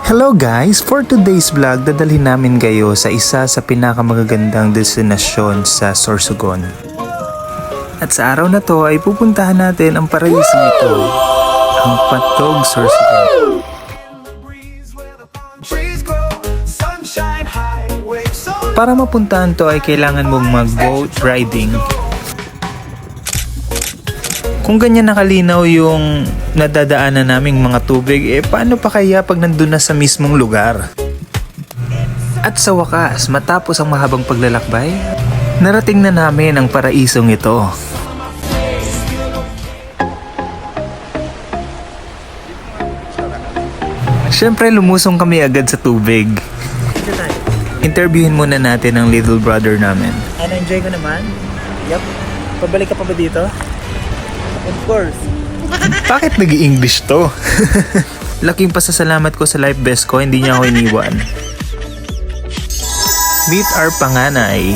Hello guys! For today's vlog, dadalhin namin kayo sa isa sa pinakamagagandang destinasyon sa Sorsogon. At sa araw na to ay pupuntahan natin ang paraiso nito, ang Patog Sorsogon. Para mapuntahan to ay kailangan mong mag-boat riding. Kung ganyan nakalinaw yung nadadaanan naming mga tubig, paano pa kaya pag nandun na sa mismong lugar? At sa wakas, matapos ang mahabang paglalakbay, narating na namin ang paraisong ito. Siyempre lumusong kami agad sa tubig. Interviewin muna natin ang little brother namin. Enjoy ko naman. Yup. Pabalik ka pa ba dito? Of course. Bakit nag-i-English to? Laking pasasalamat ko sa life vest ko, hindi niya ako iniwan. Meet our panganay.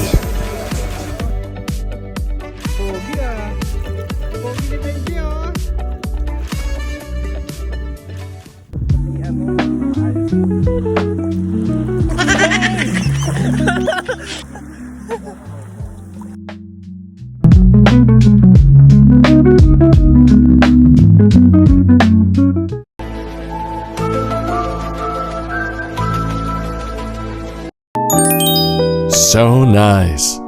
So nice.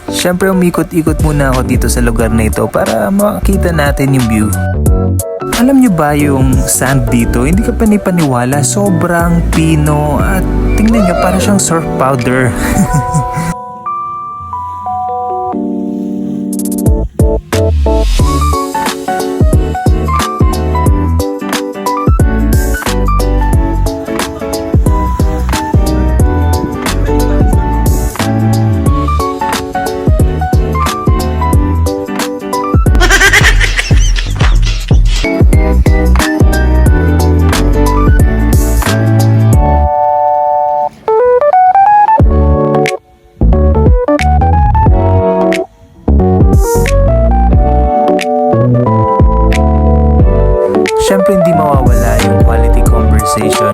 Siyempre umikot-ikot muna ako dito sa lugar na ito para makita natin yung view. Alam nyo ba yung sand dito? Hindi ka panipaniwala, sobrang pino at tingnan nyo para siyang surf powder. Siyempre hindi mawawala yung quality conversation.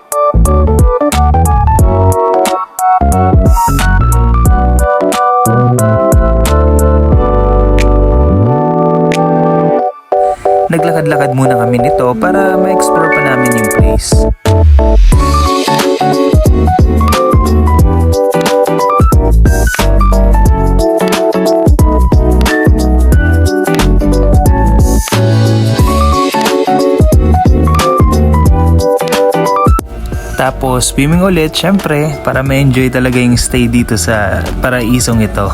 Naglakad-lakad muna kami nito para ma-explore pa namin yung place. Tapos swimming ulit syempre para ma-enjoy talaga yung stay dito sa paraisong ito.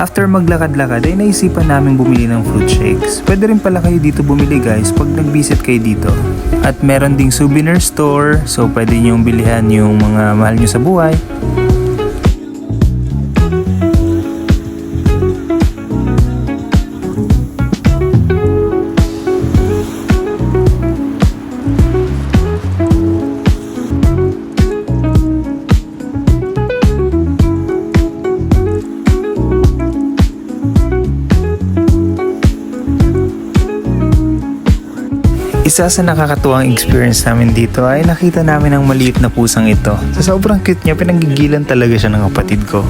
After maglakad-lakad ay naisipan namin bumili ng fruit shakes. Pwede rin pala kayo dito bumili guys pag nag-visit kayo dito. At meron ding souvenir store, so pwede nyong bilihan yung mga mahal nyo sa buhay. Isa sa nakakatuwang experience namin dito ay nakita namin ang maliit na pusang ito. Sa sobrang cute niya, pinanggigilan talaga siya ng kapatid ko.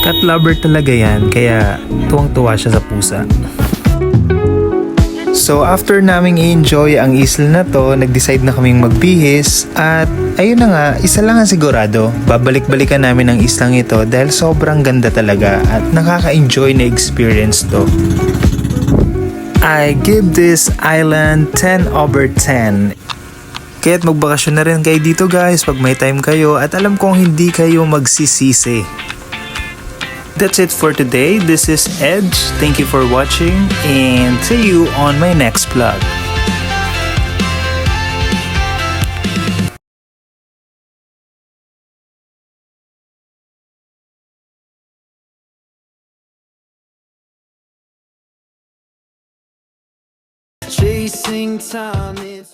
Cat lover talaga yan, kaya tuwang-tuwa siya sa pusa. So after naming i-enjoy ang isla na to, nag-decide na kaming magbihis at ayun na nga, isa lang ang sigurado, babalik-balikan namin ang islang ito dahil sobrang ganda talaga at nakaka-enjoy na experience to. I give this island 10/10. Kaya't magbakasyon na rin kayo dito guys pag may time kayo at alam kong hindi kayo magsisisi. That's it for today. This is Edge. Thank you for watching and see you on my next vlog. Chasing time, it's